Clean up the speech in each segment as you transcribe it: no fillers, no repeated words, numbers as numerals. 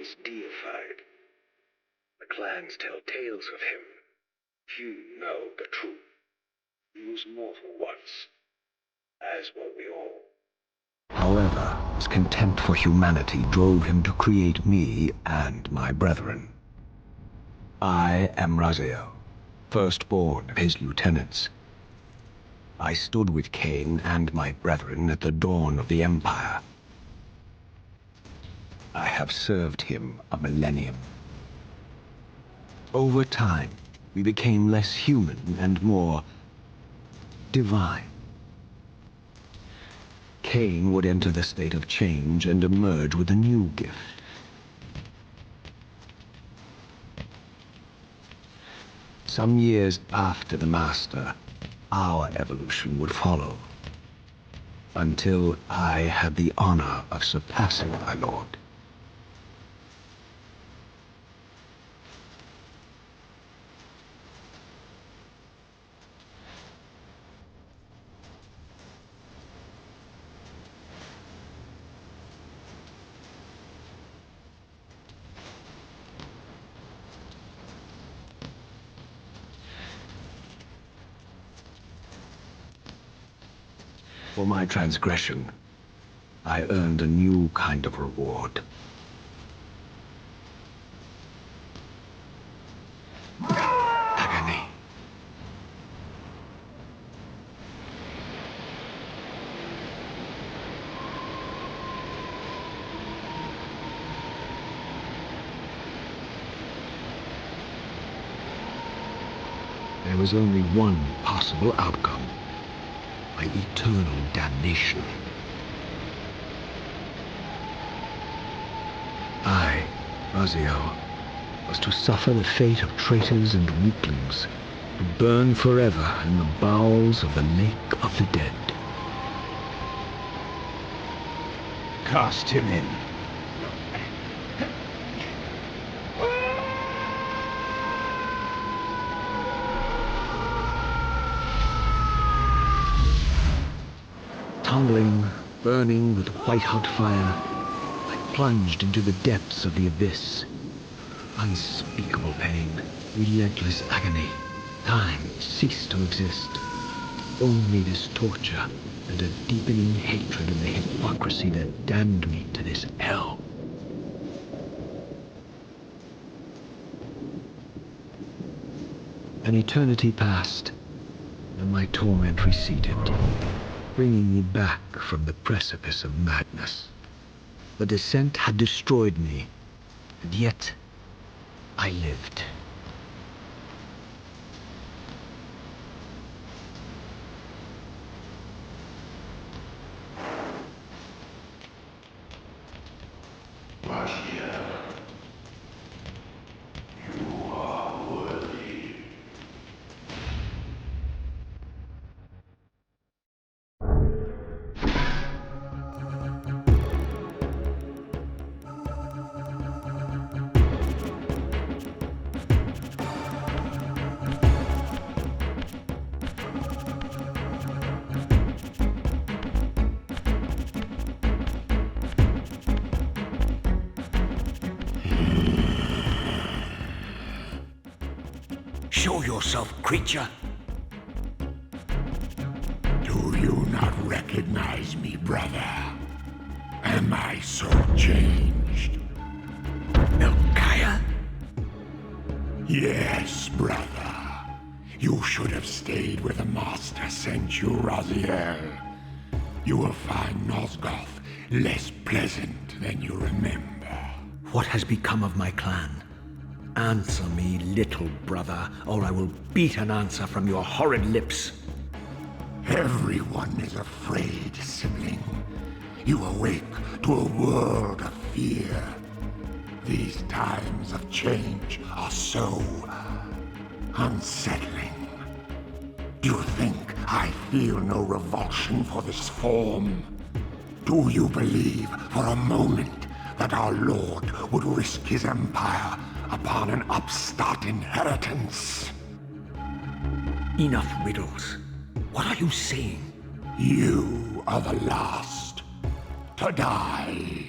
is deified. The clans tell tales of him. Few know the truth. He was mortal once, as were we all. However, his contempt for humanity drove him to create me and my brethren. I am Raziel, firstborn of his lieutenants. I stood with Kain and my brethren at the dawn of the Empire. I have served him a millennium. Over time, we became less human and more divine. Kain would enter the state of change and emerge with a new gift. Some years after the Master, our evolution would follow, until I had the honor of surpassing my lord. For my transgression, I earned a new kind of reward. Agony. There was only one possible outcome. My eternal damnation. I, Raziel, was to suffer the fate of traitors and weaklings, to burn forever in the bowels of the lake of the dead. Cast him in. Tumbling, burning with white-hot fire, I plunged into the depths of the abyss. Unspeakable pain, relentless agony. Time ceased to exist. Only this torture and a deepening hatred of the hypocrisy that damned me to this hell. An eternity passed, and my torment receded, bringing me back from the precipice of madness. The descent had destroyed me, and yet I lived. Show yourself, creature! Do you not recognize me, brother? Am I so changed? Melchiah? Yes, brother. You should have stayed where the Master sent you, Raziel. You will find Nosgoth less pleasant than you remember. What has become of my clan? Answer me, little brother, or I will beat an answer from your horrid lips. Everyone is afraid, sibling. You awake to a world of fear. These times of change are so unsettling. Do you think I feel no revulsion for this form? Do you believe for a moment that our Lord would risk his empire upon an upstart inheritance? Enough riddles. What are you saying? You are the last to die.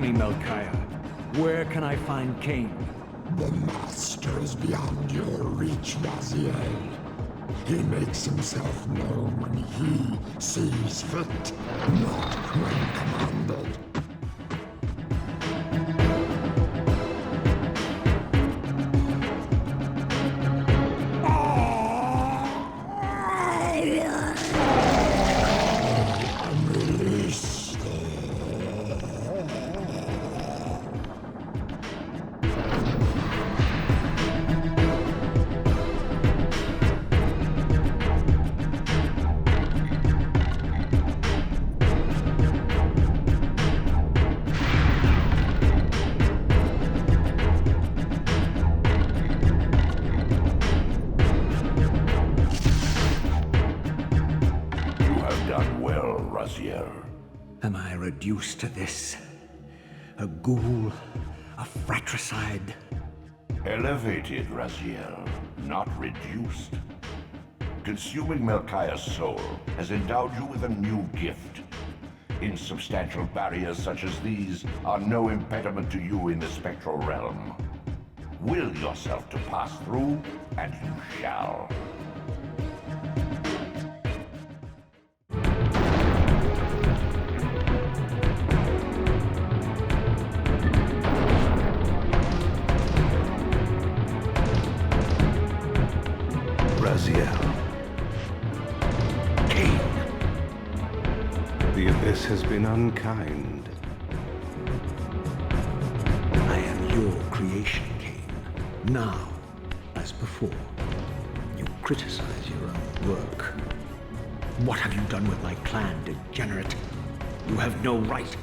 me, Melchiah. Where can I find Kain? The Master is beyond your reach, Raziel. He makes himself known when he sees fit, not when commanded. Am I reduced to this? A ghoul? A fratricide? Elevated, Raziel, not reduced. Consuming Melchiah's soul has endowed you with a new gift. Insubstantial barriers such as these are no impediment to you in the spectral realm. Will yourself to pass through, and you shall. Raziel. Kain. The Abyss has been unkind. I am your creation, Kain. Now, as before, you criticize your own work. What have you done with my clan, degenerate? You have no right.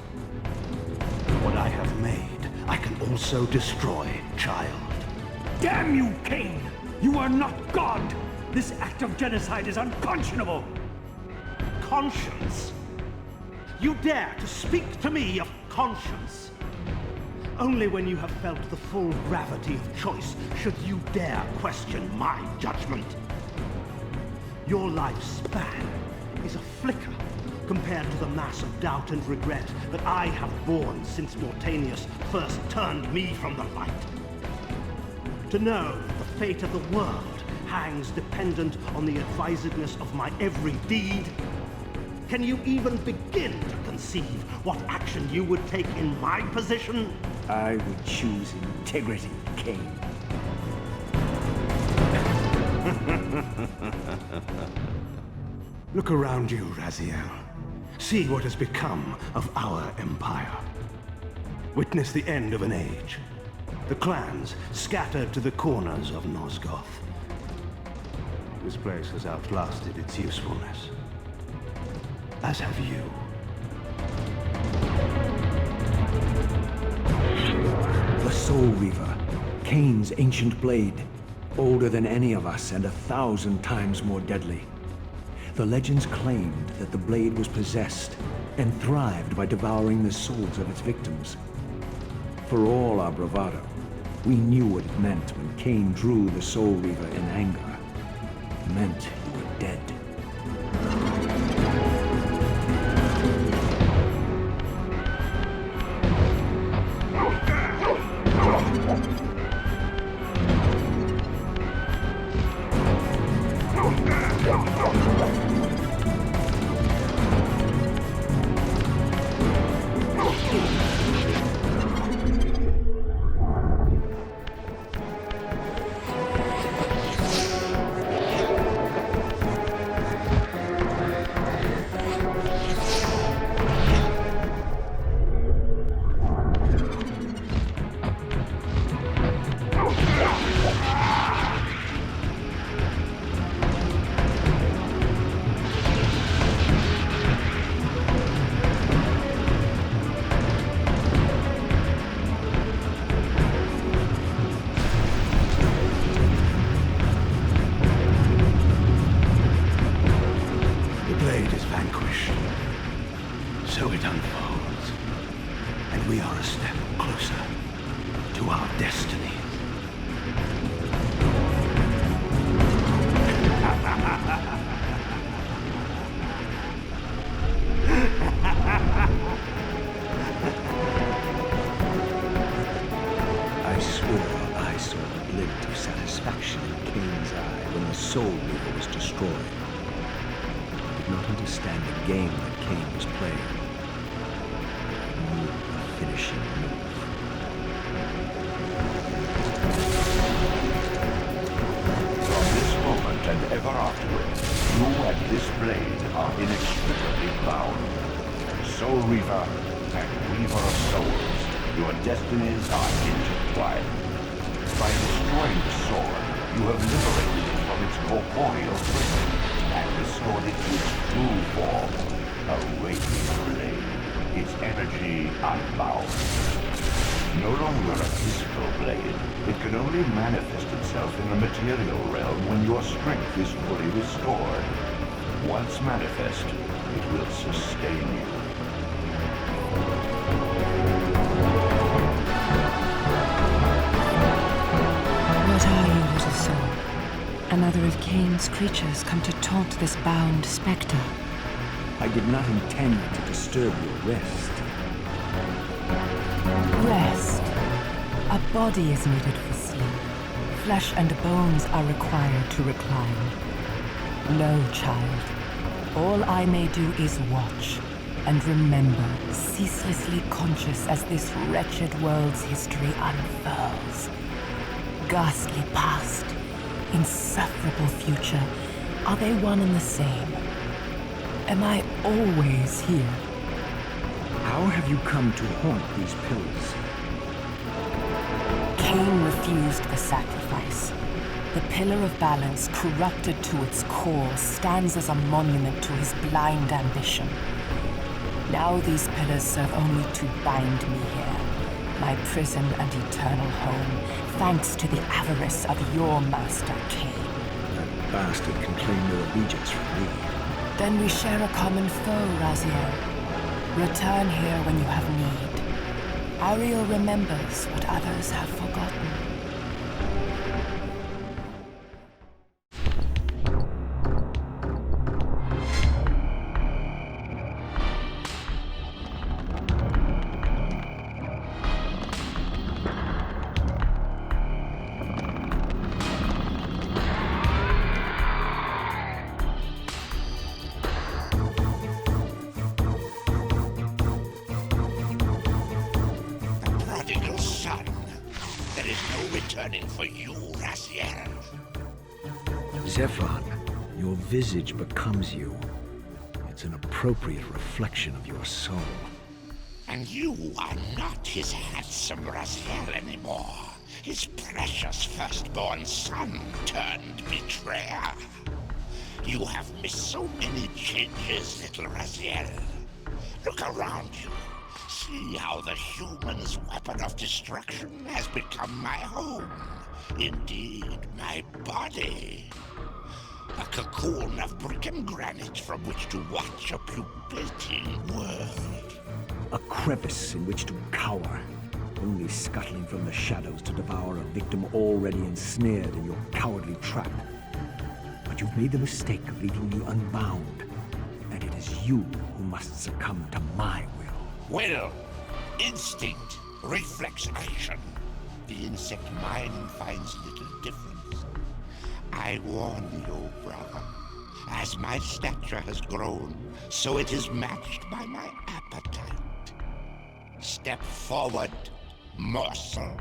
What I have made, I can also destroy, child. Damn you, Kain! You are not God! This act of genocide is unconscionable! Conscience? You dare to speak to me of conscience? Only when you have felt the full gravity of choice should you dare question my judgment. Your lifespan is a flicker compared to the mass of doubt and regret that I have borne since Mortanius first turned me from the light. To know that the fate of the world hangs dependent on the advisedness of my every deed? Can you even begin to conceive what action you would take in my position? I would choose integrity, Kain. Look around you, Raziel. See what has become of our empire. Witness the end of an age. The clans scattered to the corners of Nosgoth. This place has outlasted its usefulness. As have you. The Soul Reaver, Kain's ancient blade, older than any of us and 1,000 times more deadly. The legends claimed that the blade was possessed and thrived by devouring the souls of its victims. For all our bravado, we knew what it meant when Kain drew the Soul Reaver in anger. It meant you were dead. So it unfolds, and we are a step closer to our destiny. destroyed. I did not understand the game that Kain was playing. I knew the finishing move. From this moment and ever afterward, you and this blade are inextricably bound. Soul Reaver and Weaver of Souls, your destinies are intertwined. By destroying the sword, you have liberated it from its corporeal prison and restored it to its true form, a radiant blade, its energy unbound. No longer a physical blade, it can only manifest itself in the material realm when your strength is fully restored. Once manifest, it will sustain you. What are you, little soul? Another of Kain's creatures come to taunt this bound spectre. I did not intend to disturb your rest. Rest. A body is needed for sleep. Flesh and bones are required to recline. No, child. All I may do is watch and remember, ceaselessly conscious as this wretched world's history unfurls. Ghastly past, insufferable future, are they one and the same? Am I always here? How have you come to haunt these pillars? Kain refused the sacrifice. The pillar of balance, corrupted to its core, stands as a monument to his blind ambition. Now these pillars serve only to bind me here, my prison and eternal home, thanks to the avarice of your master, Kain. That bastard can claim no allegiance from me. Then we share a common foe, Raziel. Return here when you have need. Ariel remembers what others have forgotten. For you, Raziel. Zephon, your visage becomes you. It's an appropriate reflection of your soul. And you are not his handsome Raziel anymore. His precious firstborn son turned betrayer. You have missed so many changes, little Raziel. Look around you. See how the human's weapon of destruction has become my home. Indeed, my body. A cocoon of brick and granite from which to watch a pupating world. A crevice in which to cower, only scuttling from the shadows to devour a victim already ensnared in your cowardly trap. But you've made the mistake of leaving me unbound, and it is you who must succumb to my will, instinct, reflex action. The insect mind finds little difference. I warn you, brother. As my stature has grown, so it is matched by my appetite. Step forward, morsel.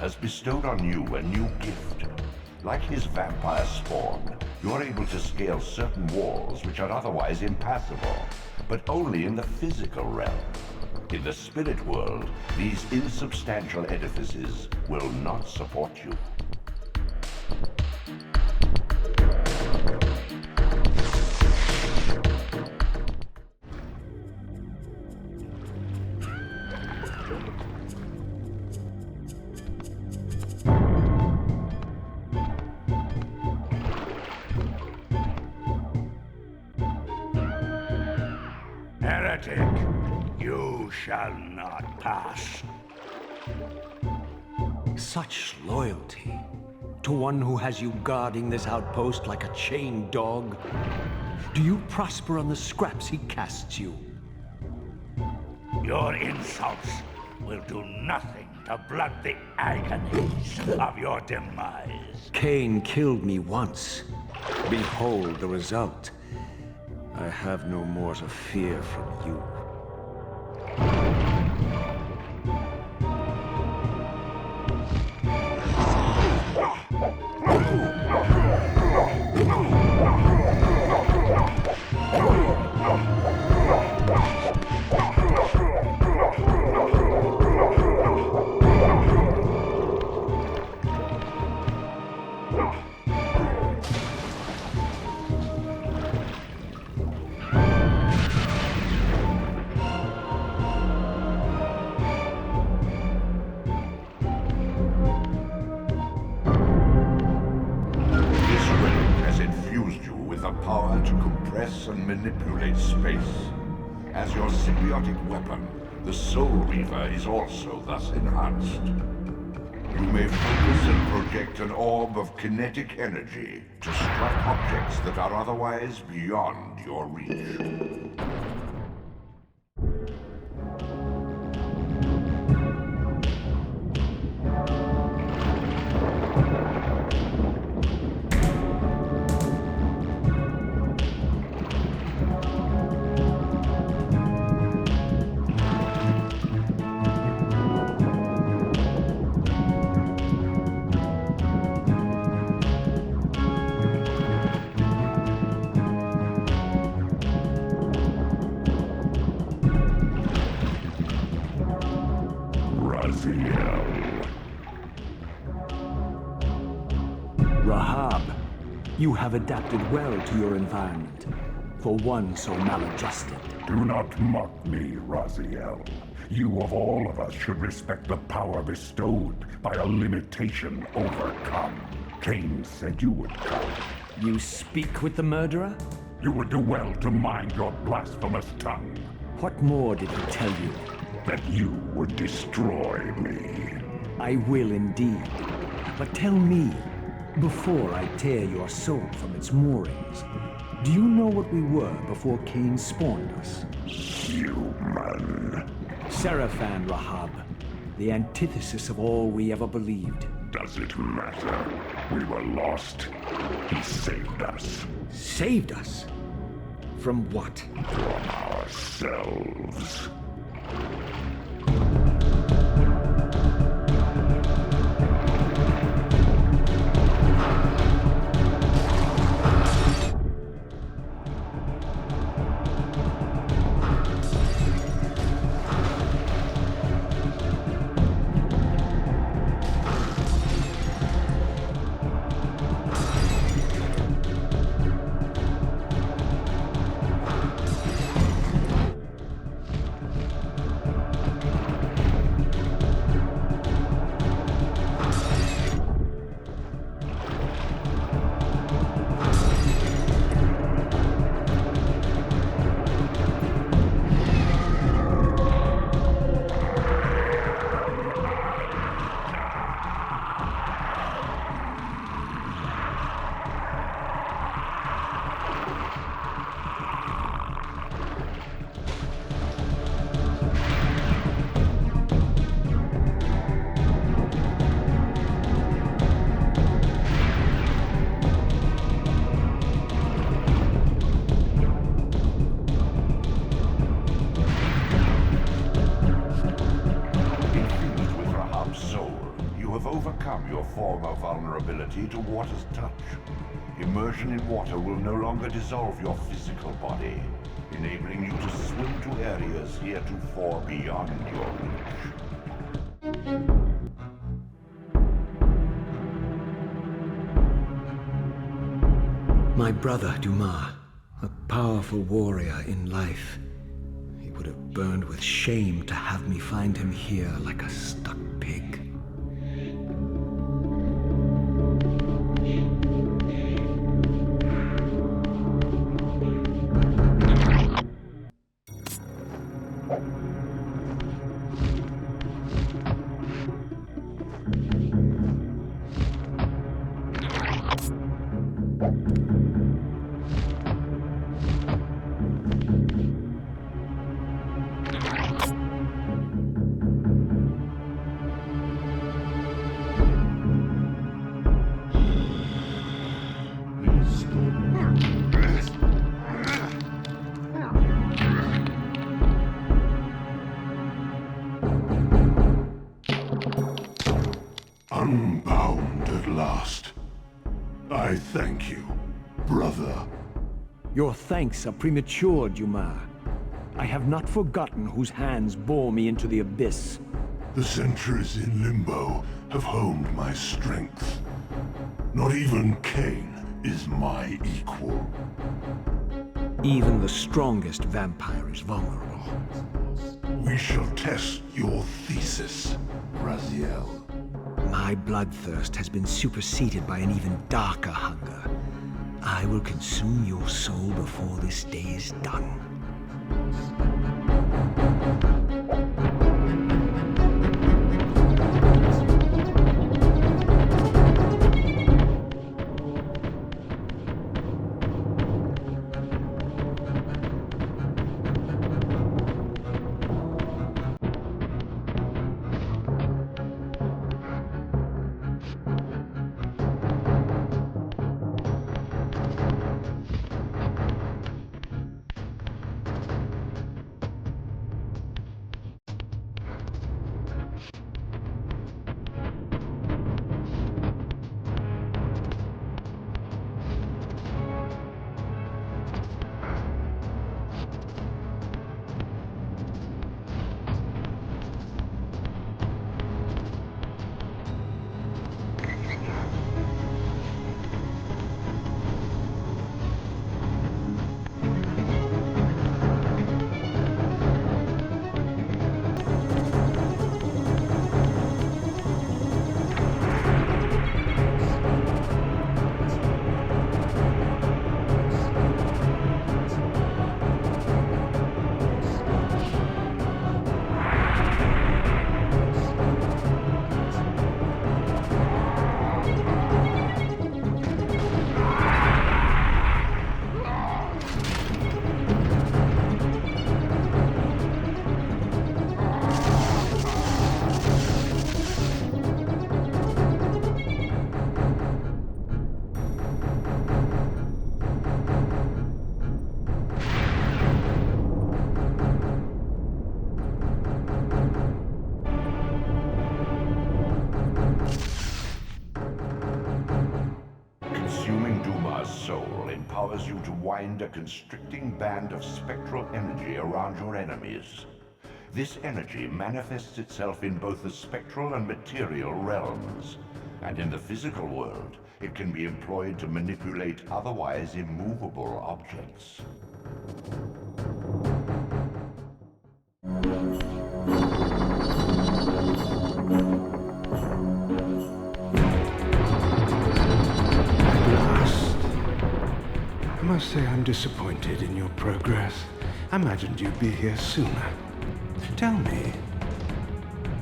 has bestowed on you a new gift. Like his vampire spawn, you're able to scale certain walls which are otherwise impassable, but only in the physical realm. In the spirit world, these insubstantial edifices will not support you. Heretic, you shall not pass. Such loyalty to one who has you guarding this outpost like a chained dog. Do you prosper on the scraps he casts you? Your insults will do nothing to blunt the agonies of your demise. Kain killed me once. Behold the result. I have no more to fear from you. And manipulate space. As your symbiotic weapon, the Soul Reaver is also thus enhanced. You may focus and project an orb of kinetic energy to strike objects that are otherwise beyond your reach. Rahab, you have adapted well to your environment, for one so maladjusted. Do not mock me, Raziel. You of all of us should respect the power bestowed by a limitation overcome. Kain said you would come. You speak with the murderer? You would do well to mind your blasphemous tongue. What more did he tell you? That you would destroy me. I will indeed. But tell me, before I tear your soul from its moorings, do you know what we were before Kain spawned us? Human. Zephon, Rahab, the antithesis of all we ever believed. Does it matter? We were lost. He saved us. Saved us? From what? From ourselves. form of vulnerability to water's touch. Immersion in water will no longer dissolve your physical body, enabling you to swim to areas heretofore beyond your reach. My brother, Dumah, a powerful warrior in life. He would have burned with shame to have me find him here like a stuck pig. Unbound at last. I thank you, brother. Your thanks are premature, Dumah. I have not forgotten whose hands bore me into the abyss. The centuries in Limbo have honed my strength. Not even Kain is my equal. Even the strongest vampire is vulnerable. We shall test your thesis, Raziel. My bloodthirst has been superseded by an even darker hunger. I will consume your soul before this day is done. empowers you to wind a constricting band of spectral energy around your enemies. This energy manifests itself in both the spectral and material realms, and in the physical world, it can be employed to manipulate otherwise immovable objects. I must say I'm disappointed in your progress. I imagined you'd be here sooner. Tell me,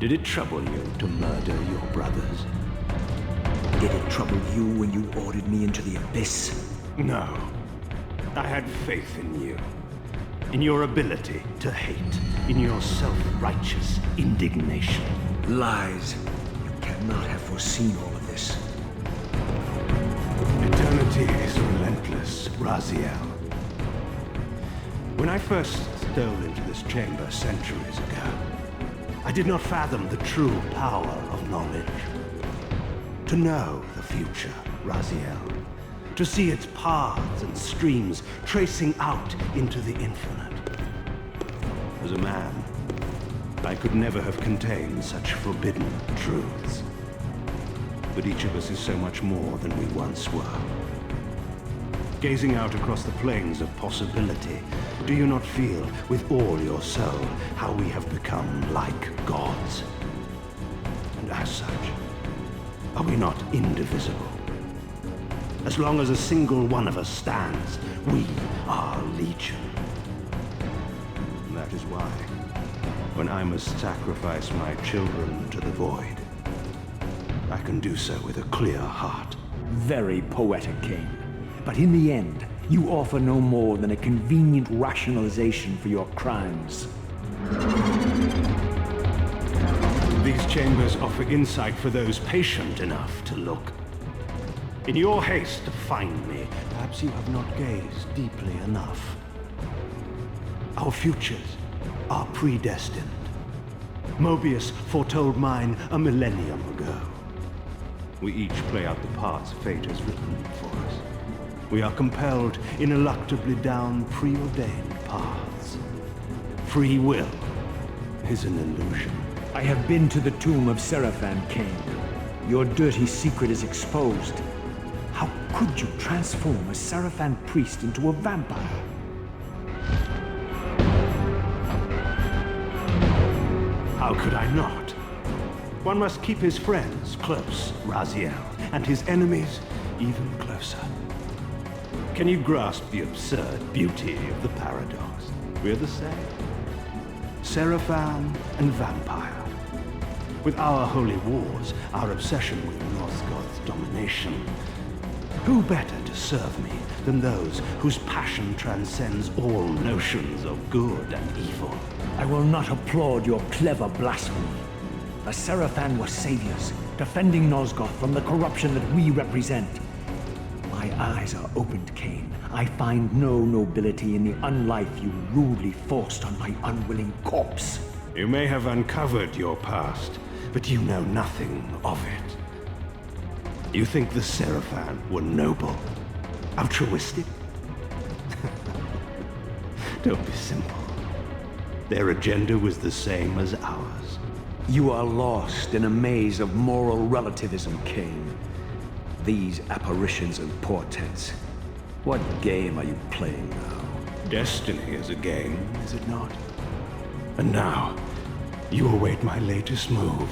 did it trouble you to murder your brothers? Did it trouble you when you ordered me into the abyss? No. I had faith in you. In your ability to hate. In your self-righteous indignation. Lies. You cannot have foreseen all of this. Eternity is relentless, Raziel. When I first stole into this chamber centuries ago, I did not fathom the true power of knowledge. To know the future, Raziel. To see its paths and streams tracing out into the infinite. As a man, I could never have contained such forbidden truths. But each of us is so much more than we once were. Gazing out across the plains of possibility, do you not feel with all your soul how we have become like gods? And as such, are we not indivisible? As long as a single one of us stands, we are legion. And that is why, when I must sacrifice my children to the void, I can do so with a clear heart. Very poetic, Kain. But in the end, you offer no more than a convenient rationalization for your crimes. These chambers offer insight for those patient enough to look. In your haste to find me, perhaps you have not gazed deeply enough. Our futures are predestined. Mobius foretold mine a millennium ago. We each play out the parts fate has written for us. We are compelled ineluctably down preordained paths. Free will is an illusion. I have been to the tomb of Zephon, Kain. Your dirty secret is exposed. How could you transform a Zephon priest into a vampire? How could I not? One must keep his friends close, Raziel, and his enemies even closer. Can you grasp the absurd beauty of the paradox? We're the same. Zephon and vampire. With our holy wars, our obsession with Nosgoth's domination, who better to serve me than those whose passion transcends all notions of good and evil? I will not applaud your clever blasphemy. The Zephon were saviors, defending Nosgoth from the corruption that we represent. My eyes are opened, Kain. I find no nobility in the unlife you rudely forced on my unwilling corpse. You may have uncovered your past, but you know nothing of it. You think the Zephon were noble, altruistic? Don't be simple. Their agenda was the same as ours. You are lost in a maze of moral relativism, Kain. These apparitions and portents. What game are you playing now? Destiny is a game, is it not? And now, you await my latest move.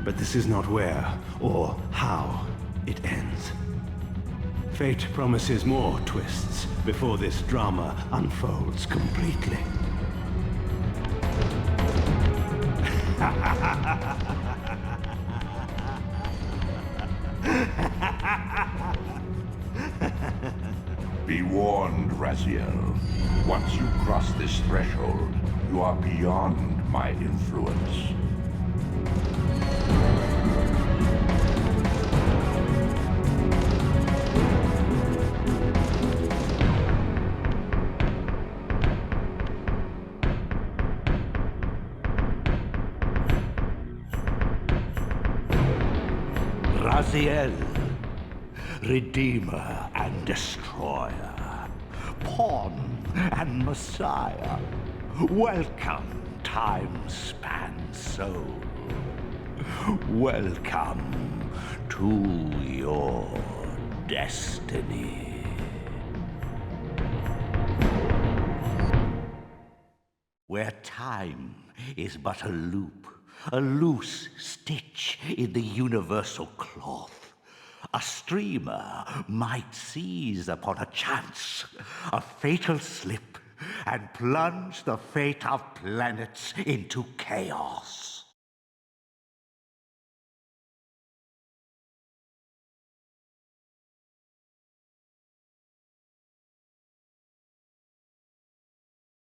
But this is not where or how it ends. Fate promises more twists before this drama unfolds completely. Be warned, Raziel. Once you cross this threshold, you are beyond my influence. Raziel, Redeemer and Destroyer, pawn and Messiah. Welcome, time-span soul. Welcome to your destiny. Where time is but a loop, a loose stitch in the universal cloth, a streamer might seize upon a chance, a fatal slip, and plunge the fate of planets into chaos.